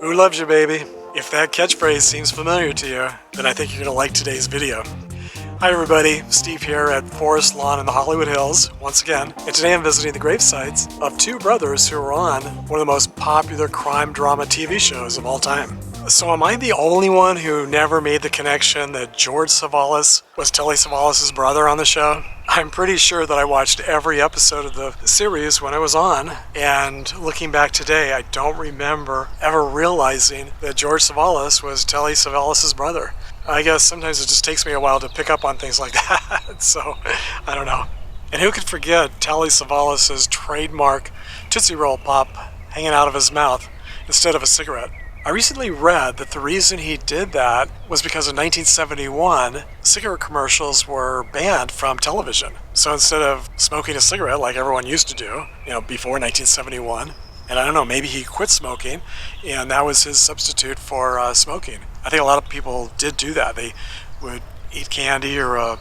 Who loves you, baby? If that catchphrase seems familiar to you, then I think you're going to like today's video. Hi everybody, Steve here at Forest Lawn in the Hollywood Hills, once again, and today I'm visiting the gravesites of two brothers who were on one of the most popular crime drama TV shows of all time. So am I the only one who never made the connection that George Savalas was Telly Savalas' brother on the show? I'm pretty sure that I watched every episode of the series when it was on, and looking back today, I don't remember ever realizing that George Savalas was Telly Savalas' brother. I guess sometimes it just takes me a while to pick up on things like that, so I don't know. And who could forget Telly Savalas' trademark Tootsie Roll Pop hanging out of his mouth instead of a cigarette? I recently read that the reason he did that was because in 1971, cigarette commercials were banned from television. So instead of smoking a cigarette like everyone used to do, before 1971, and I don't know, maybe he quit smoking, and that was his substitute for smoking. I think a lot of people did do that. They would eat candy or a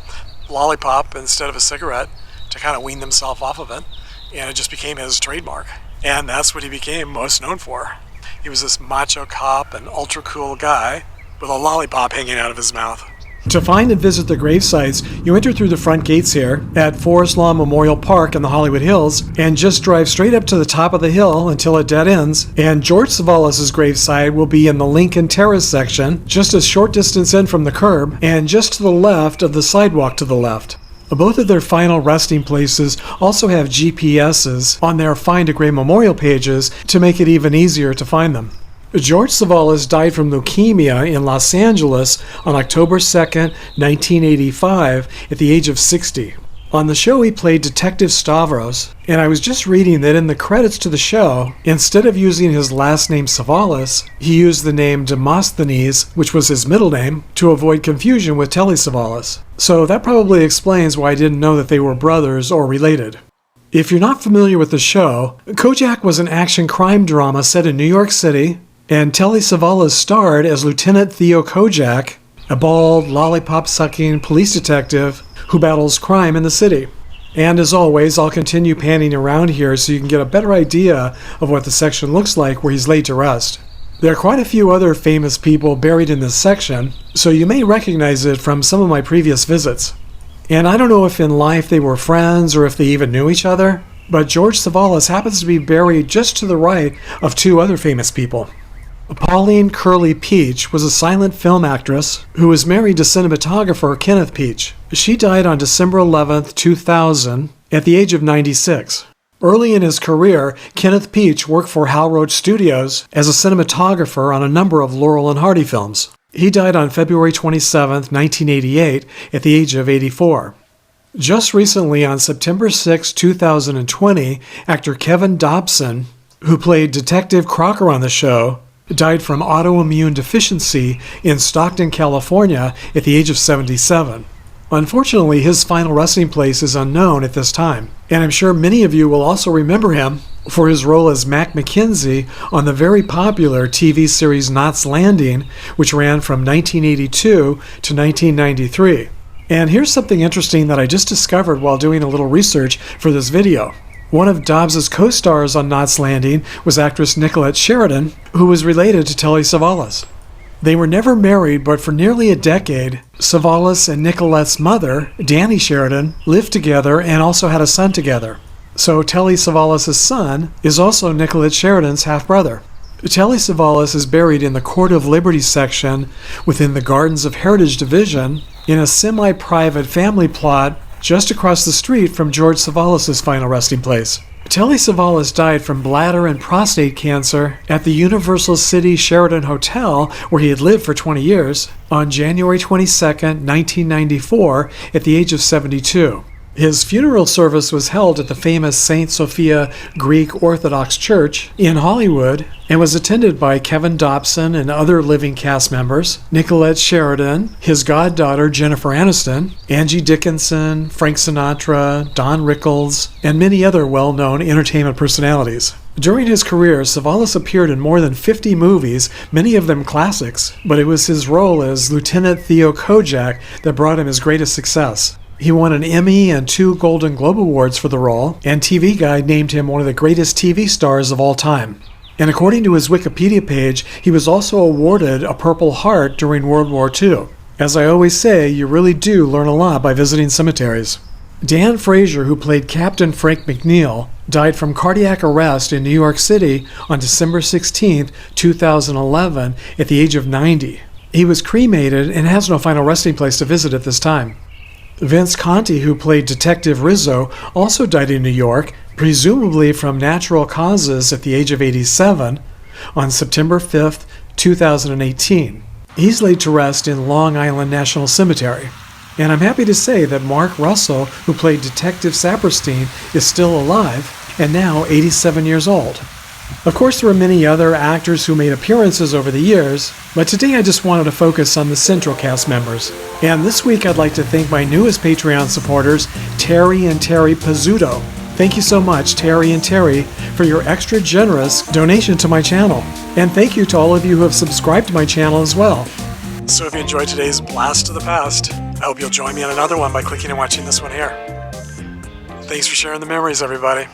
lollipop instead of a cigarette to kind of wean themselves off of it, and it just became his trademark. And that's what he became most known for. He was this macho cop and ultra cool guy with a lollipop hanging out of his mouth. To find and visit the gravesites, you enter through the front gates here at Forest Lawn Memorial Park in the Hollywood Hills and just drive straight up to the top of the hill until it dead ends. And George Savalas' gravesite will be in the Lincoln Terrace section, just a short distance in from the curb and just to the left of the sidewalk to the left. Both of their final resting places also have GPSs on their Find a Grave Memorial pages to make it even easier to find them. George Savalas died from leukemia in Los Angeles on October 2nd, 1985, at the age of 60. On the show, he played Detective Stavros, and I was just reading that in the credits to the show, instead of using his last name Savalas, he used the name Demosthenes, which was his middle name, to avoid confusion with Telly Savalas. So that probably explains why I didn't know that they were brothers or related. If you're not familiar with the show, KOJAK was an action crime drama set in New York City, and Telly Savalas starred as Lieutenant Theo KOJAK, a bald, lollipop-sucking police detective who battles crime in the city. And as always, I'll continue panning around here so you can get a better idea of what the section looks like where he's laid to rest. There are quite a few other famous people buried in this section, so you may recognize it from some of my previous visits. And I don't know if in life they were friends or if they even knew each other, but George Savalas happens to be buried just to the right of two other famous people. Pauline Curly Peach was a silent film actress who was married to cinematographer Kenneth Peach. She died on December 11, 2000, at the age of 96. Early in his career, Kenneth Peach worked for Hal Roach Studios as a cinematographer on a number of Laurel and Hardy films. He died on February 27, 1988, at the age of 84. Just recently, on September 6, 2020, actor Kevin Dobson, who played Detective Crocker on the show, died from autoimmune deficiency in Stockton, California at the age of 77. Unfortunately, his final resting place is unknown at this time, and I'm sure many of you will also remember him for his role as Mac McKenzie on the very popular TV series Knots Landing, which ran from 1982 to 1993. And here's something interesting that I just discovered while doing a little research for this video. One of Dobbs's co-stars on Knots Landing was actress Nicolette Sheridan, who was related to Telly Savalas. They were never married, but for nearly a decade, Cevallos and Nicolette's mother, Danny Sheridan, lived together and also had a son together. So Telly Savalas' son is also Nicolette Sheridan's half-brother. Telly Savalas is buried in the Court of Liberty section within the Gardens of Heritage Division in a semi-private family plot just across the street from George Savalas' final resting place. Telly Savalas died from bladder and prostate cancer at the Universal City Sheraton Hotel, where he had lived for 20 years, on January 22, 1994, at the age of 72. His funeral service was held at the famous St. Sophia Greek Orthodox Church in Hollywood and was attended by Kevin Dobson and other living cast members, Nicolette Sheridan, his goddaughter Jennifer Aniston, Angie Dickinson, Frank Sinatra, Don Rickles, and many other well-known entertainment personalities. During his career, Savalas appeared in more than 50 movies, many of them classics, but it was his role as Lieutenant Theo KOJAK that brought him his greatest success. He won an Emmy and 2 Golden Globe Awards for the role, and TV Guide named him one of the greatest TV stars of all time. And according to his Wikipedia page, he was also awarded a Purple Heart during World War II. As I always say, you really do learn a lot by visiting cemeteries. Dan Frazier, who played Captain Frank McNeil, died from cardiac arrest in New York City on December 16, 2011, at the age of 90. He was cremated and has no final resting place to visit at this time. Vince Conti, who played Detective Rizzo, also died in New York, presumably from natural causes at the age of 87, on September 5, 2018. He's laid to rest in Long Island National Cemetery. And I'm happy to say that Mark Russell, who played Detective Saperstein, is still alive and now 87 years old. Of course, there are many other actors who made appearances over the years, but today I just wanted to focus on the central cast members. And this week I'd like to thank my newest Patreon supporters, Terry and Terry Pizzuto. Thank you so much, Terry and Terry, for your extra generous donation to my channel. And thank you to all of you who have subscribed to my channel as well. So if you enjoyed today's Blast to the Past, I hope you'll join me on another one by clicking and watching this one here. Thanks for sharing the memories, everybody.